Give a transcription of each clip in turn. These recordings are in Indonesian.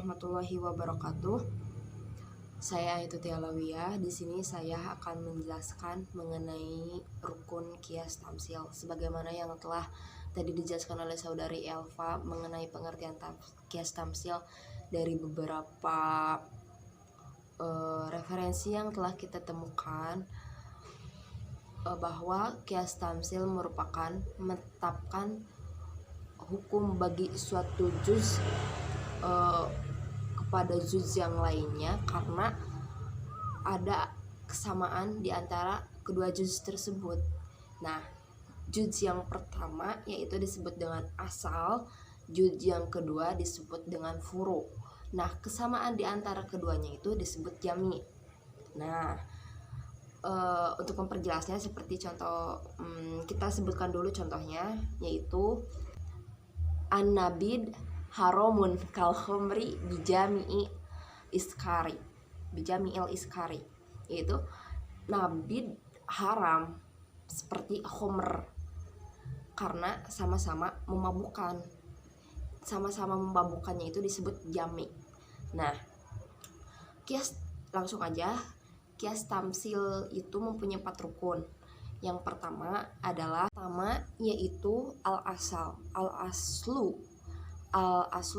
warahmatullahi wabarakatuh. Saya itu Tialawiyah. Di sini saya akan menjelaskan mengenai rukun qiyas tamsil sebagaimana yang telah tadi dijelaskan oleh saudari Elva mengenai pengertian qiyas tamsil dari beberapa referensi yang telah kita temukan, bahwa qiyas tamsil merupakan menetapkan hukum bagi suatu juz kepada juz yang lainnya karena ada kesamaan di antara kedua juz tersebut. Nah, juz yang pertama yaitu disebut dengan asal, juz yang kedua disebut dengan furu. Nah, kesamaan di antara keduanya itu disebut jami. Nah, untuk memperjelasnya seperti contoh, kita sebutkan dulu contohnya, yaitu an-nabid haramun kal khomri bijami'il iskari, yaitu nabid haram seperti khomer karena sama-sama memabukkan. Sama-sama memabukkannya itu disebut jami. Nah, qiyas langsung aja. Qiyas tamsil itu mempunyai 4 rukun. Yang pertama adalah yaitu al-aslu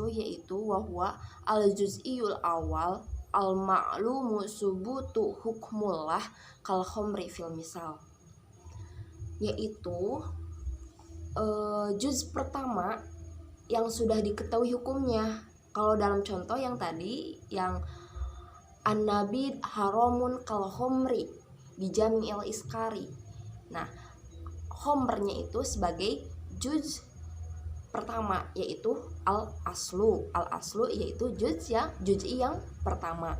yaitu wahwa al-juz'iyul awal al-ma'lumu subutu hukmullah kal khomri fil misal, yaitu juz pertama yang sudah diketahui hukumnya. Kalau dalam contoh yang tadi, yang an-nabid haramun kal khomri bijami'il iskari. Nah, khomernya itu sebagai juz pertama yaitu al-aslu yaitu juz'i yang pertama.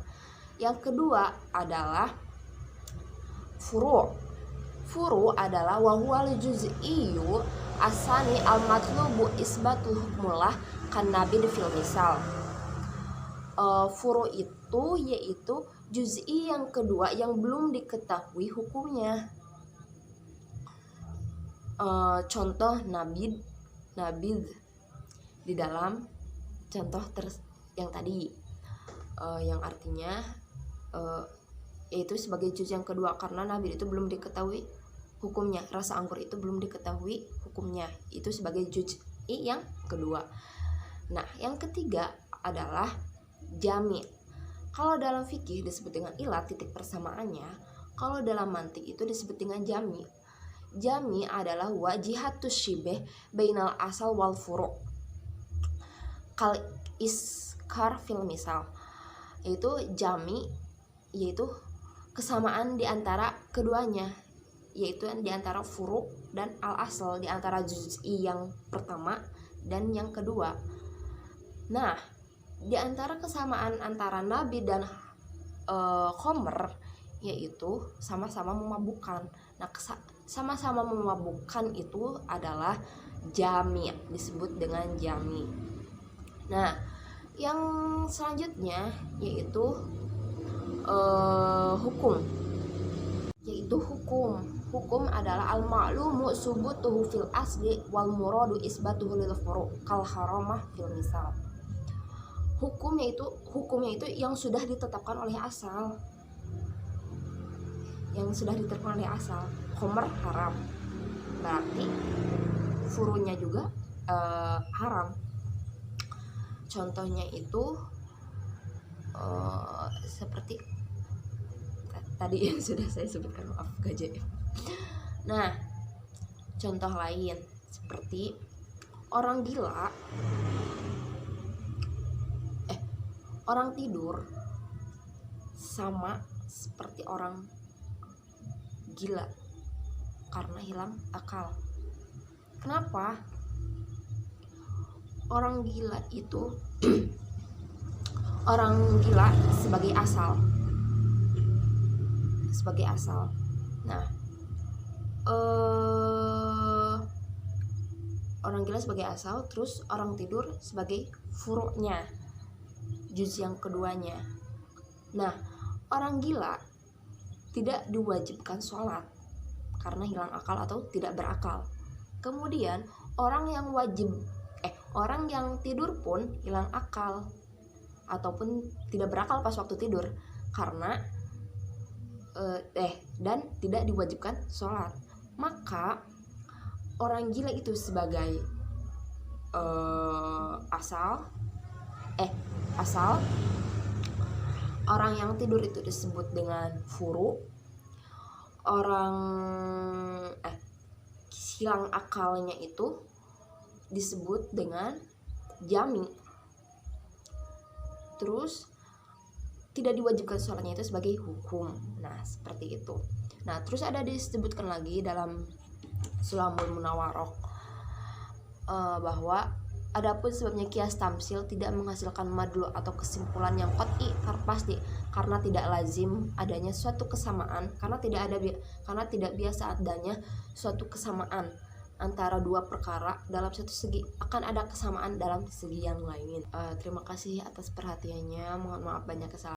Yang kedua adalah furu adalah wahwal juz'iyyu asani al-matlubu isbatul hukmullah kan nabid fil misal. Furu itu yaitu juz'i yang kedua yang belum diketahui hukumnya. Contoh nabid di dalam contoh yang tadi, yang artinya yaitu sebagai juz yang kedua karena nabid itu belum diketahui hukumnya, rasa anggur itu belum diketahui hukumnya, itu sebagai juz'i yang kedua. Nah, yang ketiga adalah jami'. Kalau dalam fikih disebut dengan ilat titik persamaannya, kalau dalam mantik itu disebut dengan jami'. Jami adalah wajihatus syibeh bainal asal wal furu' kal iskar fil misal. Yaitu jami yaitu kesamaan di antara keduanya, yaitu di antara furu' dan al asal, di antara juz'i yang pertama dan yang kedua. Nah, di antara kesamaan antara nabi dan khomer yaitu sama-sama memabukkan. Nah, sama-sama memabukkan itu adalah jami', disebut dengan jami'. Nah, yang selanjutnya yaitu hukum. Hukum adalah al-ma'lumu subutuhu fil asli wal muradu isbatuhu lil furu' kal haramah fil misal. Hukumnya itu yang sudah ditetapkan oleh asal. Khomer haram, berarti furunya juga haram. Contohnya itu seperti tadi yang sudah saya sebutkan, maaf gaje. Nah, contoh lain seperti orang tidur sama seperti orang gila karena hilang akal. Kenapa? Orang gila itu sebagai asal. Nah, orang gila sebagai asal, terus orang tidur sebagai furu'nya, juz yang keduanya. Nah, orang gila tidak diwajibkan sholat karena hilang akal atau tidak berakal. Kemudian orang yang tidur pun hilang akal. ataupun tidak berakal pas waktu tidur karena dan tidak diwajibkan sholat. Maka orang gila itu sebagai asal orang yang tidur itu disebut dengan furu. Orang hilang akalnya itu disebut dengan jami. Terus tidak diwajibkan sholatnya itu sebagai hukum. Nah, seperti itu. Nah, terus ada disebutkan lagi dalam Sulamul Munawarok bahwa adapun sebabnya kias tamsil tidak menghasilkan madlu atau kesimpulan yang qat'i pasti karena tidak lazim adanya suatu kesamaan, karena tidak biasa adanya suatu kesamaan antara dua perkara dalam satu segi, akan ada kesamaan dalam segi yang lain. Terima kasih atas perhatiannya. Mohon maaf banyak kesalahan.